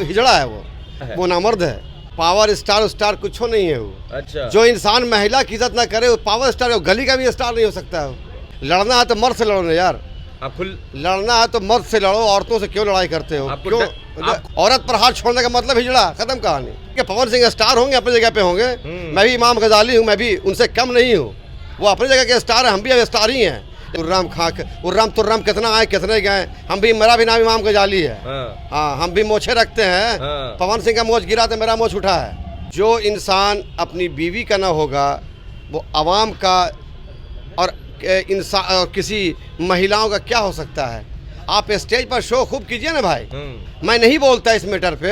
हिजड़ा है वो नामर्द है। पावर स्टार कुछ नहीं है वो। अच्छा। जो इंसान महिला की इज्जत ना करे वो पावर स्टार है, वो गली का भी स्टार नहीं हो सकता है। लड़ना है तो मर्द से लड़ो ना यार। आप खुल लड़ना है तो मर्द से लड़ो, औरतों से क्यों लड़ाई करते हो? क्यों औरत पर हाथ छोड़ने का मतलब हिजड़ा, खत्म कहानी। कि पवन सिंह स्टार होंगे, अपनी जगह पे होंगे। मैं भी इमाम गजाली हूँ, मैं भी उनसे कम नहीं हूँ। वो अपनी जगह के स्टार है, हम भी स्टार ही हैं। उर्राम कितना आए कितने गए, हम भी, मेरा भी नाम इमाम गजाली है। हाँ, हम भी मोछे रखते हैं। पवन सिंह का मोछ गिरा तो मेरा मोछ उठा है। जो इंसान अपनी बीवी का ना होगा वो आवाम का और इंसान किसी महिलाओं का क्या हो सकता है? आप स्टेज पर शो खूब कीजिए ना भाई। मैं नहीं बोलता इस मैटर पे।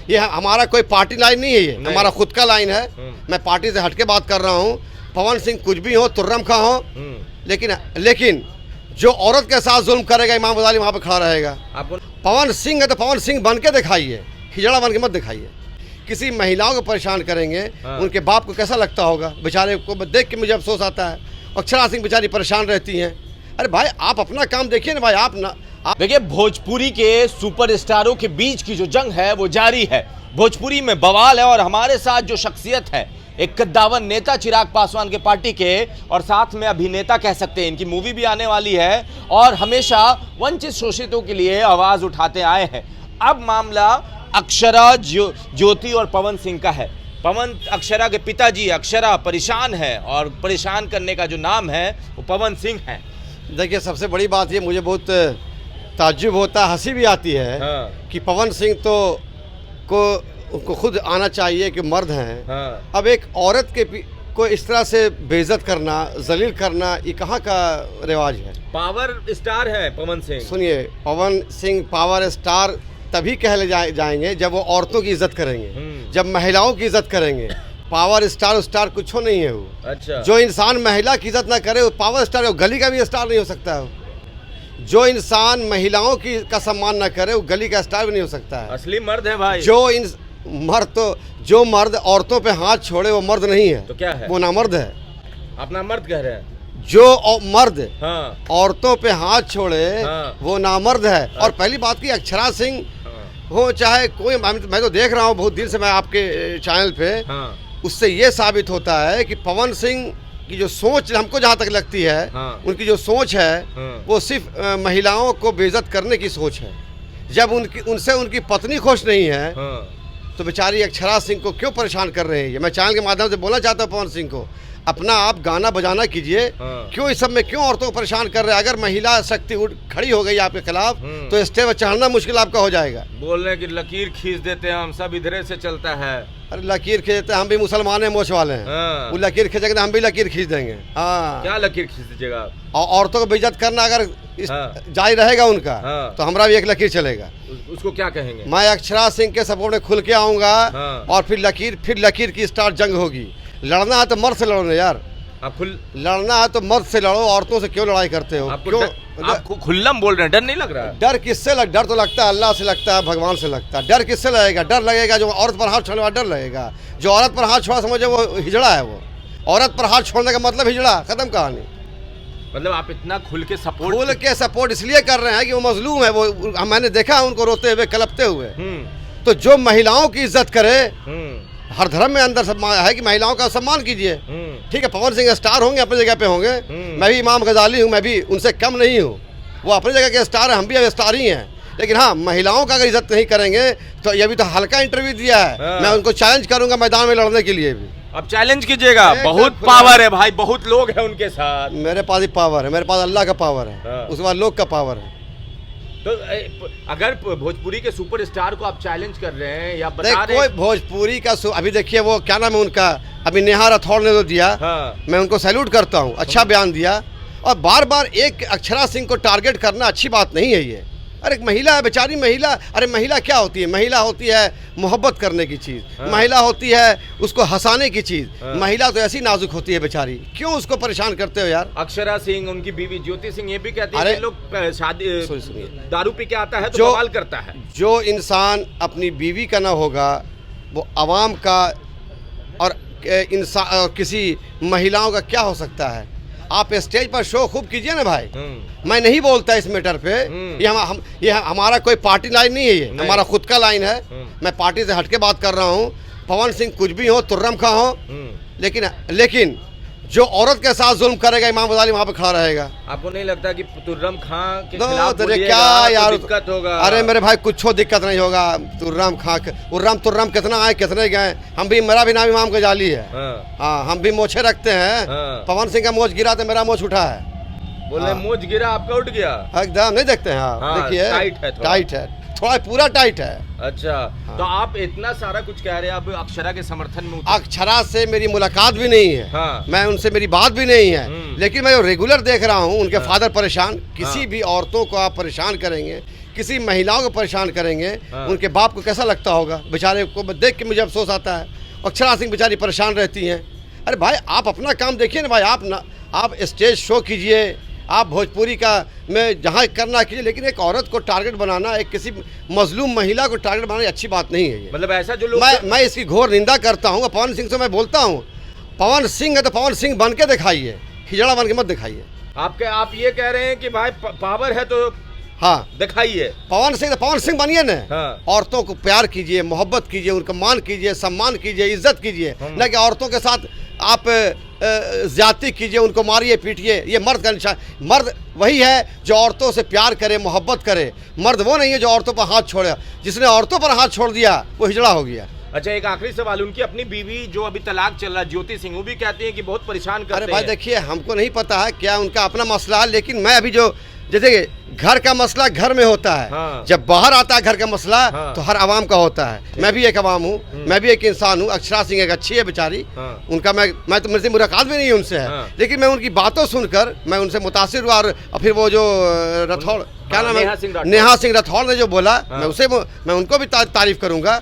ये हमारा कोई पार्टी लाइन नहीं है, ये हमारा खुद का लाइन है। मैं पार्टी से हटके बात कर रहा हूँ। पवन सिंह कुछ भी हो, तुर्रम खा हो, लेकिन जो औरत के साथ जुल्म करेगा इमाम गजाली वहाँ पे खड़ा रहेगा। पवन सिंह है तो पवन सिंह बन के दिखाइए, हिजड़ा बन के मत दिखाइए। किसी महिलाओं को परेशान करेंगे, उनके बाप को कैसा लगता होगा? बेचारे को देख के मुझे अफसोस आता है। अक्षरा सिंह बेचारी परेशान रहती हैं। अरे भाई आप अपना काम देखिए ना भाई। आप देखिए, भोजपुरी के सुपरस्टारों के बीच की जो जंग है वो जारी है। भोजपुरी में बवाल है और हमारे साथ जो शख्सियत है, एक कद्दावर नेता चिराग पासवान के पार्टी के, और साथ में अभिनेता कह सकते हैं। इनकी मूवी भी आने वाली है और हमेशा वंचित शोषितों के लिए आवाज उठाते आए हैं। अब मामला अक्षरा, ज्योति और पवन सिंह का है। अक्षरा के पिताजी अक्षरा परेशान है और परेशान करने का जो नाम है वो पवन सिंह है। देखिए, सबसे बड़ी बात ये मुझे बहुत ताज्जुब होता है, हंसी भी आती है कि पवन सिंह तो उनको खुद आना चाहिए कि मर्द हैं। अब एक औरत को इस तरह से बेइज्जत करना, जलील करना, ये कहाँ का रिवाज है? पावर स्टार है पवन सिंह। सुनिए, पवन सिंह पावर स्टार तभी कहले जाएंगे जब वो औरतों की इज्जत करेंगे, जब महिलाओं की इज्जत करेंगे। पावर स्टार कुछ नहीं है वो। अच्छा। जो इंसान महिला की इज्जत ना करे वो पावर स्टार है, वो गली का भी स्टार नहीं हो सकता है। जो इंसान महिलाओं का सम्मान ना करे वो गली का स्टार भी नहीं हो सकता है। असली मर्द है भाई। जो मर्द औरतों पे हाथ छोड़े वो मर्द नहीं है। तो क्या है? वो नामर्द है। अपना मर्द कह रहे हैं। जो मर्द औरतों पे हाथ छोड़े वो नामर्द है। और पहली बात की, अक्षरा सिंह हो चाहे कोई, मैं तो देख रहा हूँ बहुत दिन से मैं आपके चैनल पे। उससे ये साबित होता है कि पवन सिंह की जो सोच हमको जहाँ तक लगती है, उनकी जो सोच है वो सिर्फ महिलाओं को बेइज्जत करने की सोच है। जब उनसे उनकी पत्नी खुश नहीं है तो बेचारी अक्षरा सिंह को क्यों परेशान कर रहे हैं? ये मैं चैनल के माध्यम से बोलना चाहता हूँ पवन सिंह को, अपना आप गाना बजाना कीजिए। क्यों इस सब में क्यों औरतों को परेशान कर रहे हैं? अगर महिला शक्ति खड़ी हो गई आपके खिलाफ तो स्टेज पर चढ़ना मुश्किल आपका हो जाएगा। बोल रहे हैं कि लकीर खींच देते हैं हम, सब इधरे से चलता है। अरे लकीर खींचते, हम भी मुसलमान हैं, मोछ वाले हैं। वो लकीर खींचेंगे तो हम भी लकीर खींच देंगे। हाँ, क्या लकीर खींच दीजिएगा? और औरतों को बेइज्जत करना अगर जारी रहेगा उनका तो हमारा भी एक लकीर चलेगा। उसको क्या कहेंगे? मैं अक्षरा सिंह के सपोर्ट में खुल के आऊंगा और फिर लकीर की स्टार्ट जंग होगी। लड़ना है तो मर्द से लड़ो ना यार। लड़ना है तो मर्द से लड़ो, औरतों से क्यों लड़ाई करते हो? आपको खुल्लम बोल रहे हैं, डर नहीं लग रहा है? डर किससे डर तो लगता है अल्लाह से लगता है, भगवान से लगता है। डर किससे लगेगा? डर लगेगा जो औरत पर हाथ छोड़ने वाला, डर लगेगा। जो औरत पर हाथ छोड़ा समझे वो हिजड़ा है। वो औरत पर हाथ छोड़ने का मतलब हिजड़ा, खत्म कहानी। मतलब आप इतना खुल के सपोर्ट इसलिए कर रहे हैं कि वो मजलूम है। वो मैंने देखा उनको रोते हुए, कलपते हुए। तो जो महिलाओं की इज्जत करे, हर धर्म में अंदर है कि महिलाओं का सम्मान कीजिए। ठीक है, पवन सिंह स्टार होंगे, अपनी जगह पे होंगे। मैं भी इमाम गजाली हूँ, मैं भी उनसे कम नहीं हूँ। वो अपनी जगह के स्टार हैं, हम भी स्टार ही हैं। लेकिन हाँ, महिलाओं का अगर इज्जत नहीं करेंगे तो ये भी तो हल्का इंटरव्यू दिया है। मैं उनको चैलेंज करूंगा मैदान में लड़ने के लिए भी। अब चैलेंज कीजिएगा। बहुत पावर है भाई, बहुत लोग हैं उनके साथ। मेरे पास ही पावर है, मेरे पास अल्लाह का पावर है, उसके बाद लोग का पावर है। तो अगर भोजपुरी के सुपरस्टार को आप चैलेंज कर रहे हैं या बता रहे हैं, कोई भोजपुरी का अभी देखिए वो क्या नाम है उनका, अभी नेहा राठौड़ ने तो दिया। मैं उनको सैल्यूट करता हूँ, अच्छा बयान दिया। और बार बार एक अक्षरा सिंह को टारगेट करना अच्छी बात नहीं है ये। अरे एक महिला है, बेचारी महिला। अरे महिला क्या होती है? महिला होती है मोहब्बत करने की चीज़। महिला होती है उसको हंसाने की चीज़। महिला तो ऐसी नाजुक होती है बेचारी, क्यों उसको परेशान करते हो यार? अक्षरा सिंह, उनकी बीवी ज्योति सिंह ये भी कहती है कि लोग शादी दारू पी के आता है तो बवाल करता है। जो इंसान अपनी बीवी का ना होगा वो आवाम का और इंसान किसी महिलाओं का क्या हो सकता है? आप स्टेज पर शो खूब कीजिए ना भाई। मैं नहीं बोलता इस मैटर पे, ये हमारा कोई पार्टी लाइन नहीं है, ये हमारा खुद का लाइन है। मैं पार्टी से हटके बात कर रहा हूँ। पवन सिंह कुछ भी हो, तुर्रम खां हो, लेकिन जो औरत के साथ जुल्म करेगा इमाम गजाली वहाँ पे खड़ा रहेगा। आपको नहीं लगता कि तुर्रम खां के खिलाफ क्या यार दिक्कत होगा? अरे मेरे भाई कुछ दिक्कत नहीं होगा। तुर्रम खां तुर्रम कितना आए कितने गए, मेरा भी नाम इमाम गजाली है। हाँ हम भी मोछे रखते हैं। पवन सिंह का मोछ गिरा तो मेरा मोछ उठा है। बोले मोछ गिरा आपका उठ गया एकदम। नहीं देखते हैं आप, देखिए टाइट है थोड़ा, पूरा टाइट है। अच्छा तो आप इतना सारा कुछ कह रहे हैं, आप अक्षरा के समर्थन में? अक्षरा से मेरी मुलाकात भी नहीं है, मैं उनसे मेरी बात भी नहीं है, लेकिन मैं रेगुलर देख रहा हूँ उनके फादर परेशान। किसी भी औरतों को आप परेशान करेंगे, किसी महिलाओं को परेशान करेंगे, उनके बाप को कैसा लगता होगा? बेचारे को देख के मुझे अफसोस आता है। अक्षरा सिंह बेचारी परेशान रहती हैं। अरे भाई आप अपना काम देखिए ना भाई, आप स्टेज शो कीजिए, आप भोजपुरी का में जहाँ करना कीजिए, लेकिन एक औरत को टारगेट बनाना, एक किसी मजलूम महिला को टारगेट बनाना अच्छी बात नहीं है ये। मतलब ऐसा जो लोग मैं इसकी घोर निंदा करता हूँ। पवन सिंह से मैं बोलता हूँ, पवन सिंह है तो पवन सिंह बन के दिखाइए, हिजड़ा बन के मत दिखाइए। आप ये कह रहे हैं कि भाई पावर है तो हाँ दिखाइए। पवन सिंह बनिए ना। औरतों को प्यार कीजिए, मोहब्बत कीजिए, उनका मान कीजिए, सम्मान कीजिए, इज्जत कीजिए, न कि औरतों के साथ आप ज्यादती कीजिए, उनको मारिए पीटिए। ये मर्द का निशान। मर्द वही है जो औरतों से प्यार करे, मोहब्बत करे। मर्द वो नहीं है जो औरतों पर हाथ छोड़े। जिसने औरतों पर हाथ छोड़ दिया वो हिजड़ा हो गया। अच्छा एक आखिरी सवाल, उनकी अपनी बीवी जो अभी तलाक चल रहा है, ज्योति सिंह, वो भी कहती है कि बहुत परेशान करते हैं। अरे भाई देखिए, हमको नहीं पता है क्या उनका अपना मसला है, लेकिन मैं अभी जो जैसे घर का मसला घर में होता है, जब बाहर आता है घर का मसला तो हर आवाम का होता है। मैं भी एक आवाम हूँ, मैं भी एक इंसान हूँ। अक्षरा सिंह एक अच्छी है बेचारी, उनका मैं तो मेरी मुलाकात भी नहीं उनसे है, लेकिन मैं उनकी बातों सुनकर मैं उनसे मुतासिर हुआ। और फिर वो जो राठौड़, क्या नाम है, नेहा सिंह राठौड़ ने जो बोला, मैं उनको भी तारीफ करूँगा।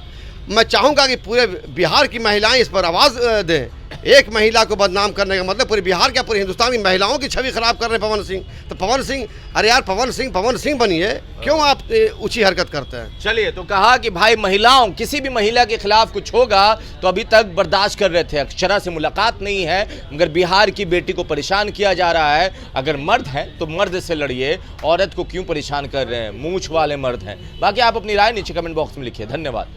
मैं चाहूँगा कि पूरे बिहार की महिलाएं इस पर आवाज़ दें। एक महिला को बदनाम करने का मतलब पूरे बिहार क्या पूरे हिंदुस्तान की महिलाओं की छवि खराब कर रहे हैं पवन सिंह। तो पवन सिंह, अरे यार पवन सिंह बनिए, क्यों आप ऊंची हरकत करते हैं? चलिए, तो कहा कि भाई महिलाओं, किसी भी महिला के खिलाफ कुछ होगा तो अभी तक बर्दाश्त कर रहे थे। अक्षरा से मुलाकात नहीं है, मगर बिहार की बेटी को परेशान किया जा रहा है। अगर मर्द है तो मर्द से लड़िए, औरत को क्यों परेशान कर रहे हैं? मूंछ वाले मर्द हैं। बाकी आप अपनी राय नीचे कमेंट बॉक्स में लिखिए। धन्यवाद।